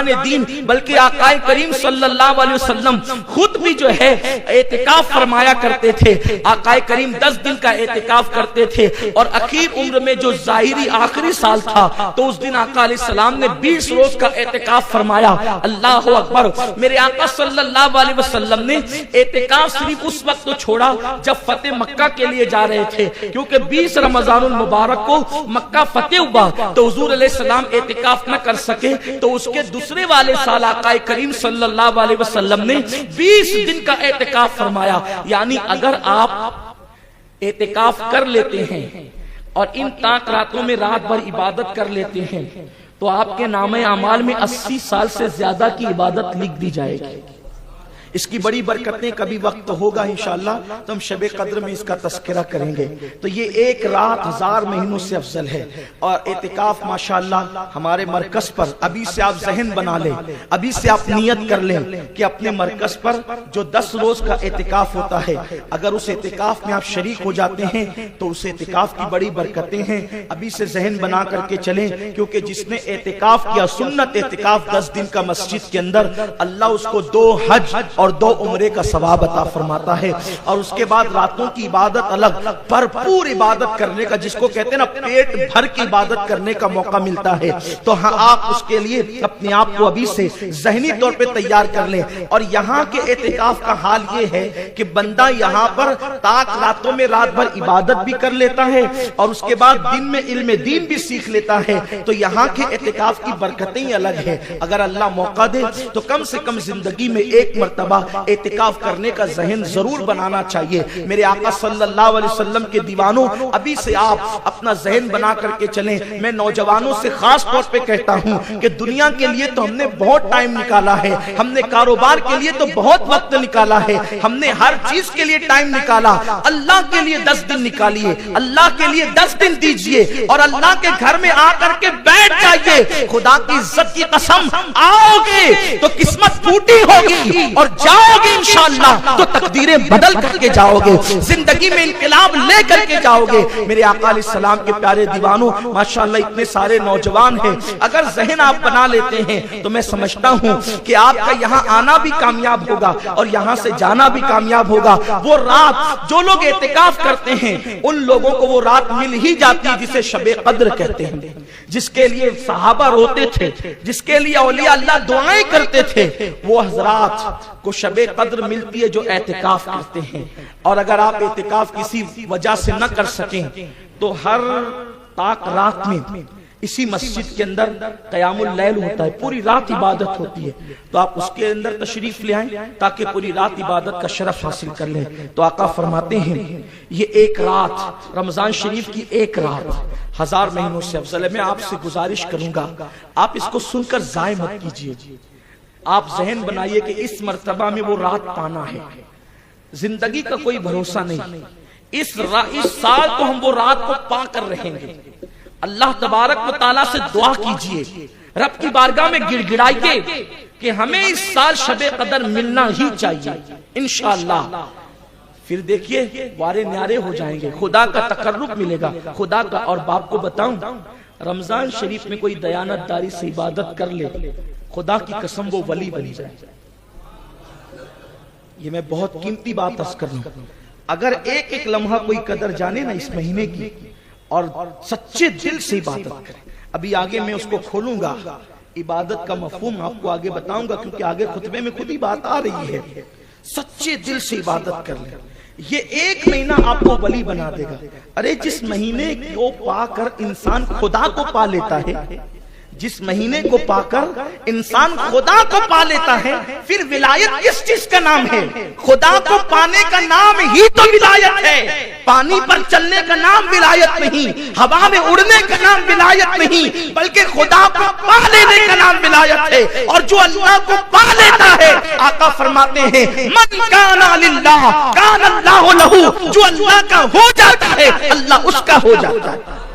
بزرگان دین بلکہ آقا کریم صلی اللہ علیہ وسلم خود بھی جو ہے اعتکاف فرمایا کرتے تھے. آقا کریم 10 دن کا اعتکاف کرتے تھے اور اخیر عمر میں جو ظاہری آخری سال تھا تو اس دن آقا علیہ السلام نے 20 روز کا اعتکاف فرمایا. اللہ اکبر. میرے آقا صلی اللہ علیہ وسلم نے اعتکاف صرف اس وقت تو چھوڑا جب فتح مکہ کے لیے جا رہے تھے, کیونکہ 20 رمضان المبارک کو مکہ فتح ہوا تو حضور علیہ السلام اعتکاف نہ کر سکے, تو اس کے دوسرے والے سال آقا کریم صلی اللہ علیہ وسلم نے 20 دن کا اعتکاف فرمایا. یعنی اگر آپ اعتکاف کر لیتے ہیں اور ان تاک راتوں میں رات بھر عبادت کر لیتے ہیں تو آپ کے نامہ اعمال میں 80 سال سے زیادہ کی عبادت لکھ دی جائے گی. اس کی بڑی برکتیں کبھی وقت ہوگا انشاءاللہ تو ہم شب قدر میں اس کا تذکرہ کریں گے. تو یہ ایک رات 1000 مہینوں سے افضل ہے. اور اعتکاف ماشاءاللہ ہمارے مرکز پر ابھی سے آپ ذہن بنا لیں, ابھی سے آپ نیت کر لیں کہ اپنے مرکز پر جو 10 روز کا اعتکاف ہوتا ہے اگر اس اعتکاف میں آپ شریک ہو جاتے ہیں تو اس اعتکاف کی بڑی برکتیں ہیں. ابھی سے ذہن بنا کر کے چلیں, کیونکہ جس نے اعتکاف کیا سنت اعتکاف 10 دن کا مسجد کے اندر, اللہ اس کو 2 حج اور 2 عمرے کا ثواب عطا فرماتا ہے. اور اس کے بعد راتوں کی عبادت الگ, بھرپور عبادت کرنے کا, جس کو کہتے ہیں نا پیٹ بھر کی عبادت کرنے کا موقع ملتا ہے. تو ہاں آپ اس کے لیے اپنے آپ کو ابھی سے ذہنی طور پہ تیار کر لیں. اور یہاں کے اعتکاف کا حال یہ ہے کہ بندہ یہاں پر تاک راتوں میں رات بھر عبادت بھی کر لیتا ہے اور اس کے بعد دن میں علم دین بھی سیکھ لیتا ہے. تو یہاں کے اعتکاف کی برکتیں الگ ہیں. اگر اللہ موقع دے تو کم سے کم زندگی میں ایک مرتبہ اعتکاف کرنے کا ذہن ضرور بنانا چاہیے. میرے آقا صلی اللہ علیہ وسلم کے دیوانوں, ابھی سے آپ اپنا ذہن بنا کر کے چلیں. میں نوجوانوں سے خاص طور پہ کہتا ہوں کہ دنیا کے لیے تو ہم نے بہت ٹائم نکالا ہے, ہم نے کاروبار کے لیے تو بہت وقت نکالا ہے, ہم نے ہر چیز کے لیے ٹائم نکالا. اللہ کے لیے 10 دن نکالیے, اللہ کے لیے 10 دن دیجئے اور اللہ کے گھر میں آ کر کے بیٹھ جائیے. خدا کی عزت کی قسم, آؤ گے تو قسمت ٹوٹی ہوگی اور جاؤ گے انشاءاللہ تو تقدیریں بدل کر کے جاؤ گے, زندگی میں انقلاب لے کر کے جاؤ گے. میرے آقا علیہ السلام کے پیارے دیوانوں, ماشاءاللہ اتنے سارے نوجوان ہیں, اگر ذہن آپ بنا لیتے ہیں تو میں سمجھتا ہوں کہ آپ کا یہاں آنا بھی کامیاب ہوگا اور یہاں سے جانا بھی کامیاب ہوگا. وہ رات جو لوگ اعتکاف کرتے ہیں ان لوگوں کو وہ رات مل ہی جاتی ہے جسے شب قدر کہتے ہیں, جس کے لیے صحابہ روتے تھے, جس کے لیے اولیاء اللہ دعائیں کرتے تھے. وہ حضرات کو شب قدر ملتی ہے جو اعتکاف کرتے ہیں. اور اگر آپ اعتکاف کسی وجہ سے نہ کر سکیں تو ہر تاک رات میں اسی مسجد کے اندر قیام اللیل ہوتا ہے, پوری رات عبادت ہوتی ہے. تو آپ اس کے اندر تشریف لے آئیں تاکہ پوری رات عبادت کا شرف حاصل کر لیں. تو آقا فرماتے ہیں یہ ایک رات, رمضان شریف کی ایک رات 1000 مہینوں سے افضل ہے. میں آپ سے گزارش کروں گا آپ اس کو سن کر ضائع مت کیجیے. آپ ذہن بنائیے کہ اس مرتبہ میں وہ رات پانا ہے. زندگی کا کوئی بھروسہ نہیں, اس سال تو ہم وہ رات کو پا کر رہیں گے. اللہ تبارک و تعالیٰ سے دعا کیجئے, رب کی بارگاہ میں گڑ گڑائیے کہ ہمیں اس سال شب قدر ملنا ہی چاہیے انشاءاللہ. پھر دیکھیے وارے نیارے ہو جائیں گے, خدا کا تقرب ملے گا, خدا کا. اور باپ کو بتاؤں, رمضان شریف میں کوئی دیانت داری سے عبادت کر لے, خدا کی قسم وہ ولی بنی جائے. یہ میں بہت قیمتی بات عرض کر رہا ہوں. اگر ایک ایک لمحہ کوئی قدر جانے نا اس مہینے کی اور سچے دل سے عبادت کرے. ابھی آگے میں اس کو کھولوں گا, عبادت کا مفہوم آپ کو آگے بتاؤں گا, کیونکہ آگے خطبے میں خود ہی بات آ رہی ہے. سچے دل سے عبادت کر لیں, یہ ایک مہینہ آپ کو ولی بنا دے گا. ارے جس مہینے کو پا کر انسان خدا کو پا لیتا ہے, جس مہینے کو پا کر انسان خدا کو پا لیتا ہے, پھر ولایت کس چیز کا نام ہے؟ خدا کو پانے کا نام ہی تو ولایت ہے. پانی پر چلنے کا نام ولایت نہیں, ہوا میں اڑنے کا نام ولایت نہیں, بلکہ خدا کو پا لینے کا نام ولایت ہے. اور جو اللہ کو پا لیتا ہے, آقا فرماتے ہیں من کان للہ کان اللہ لہ, جو اللہ کا ہو جاتا ہے اللہ اس کا ہو جاتا ہے.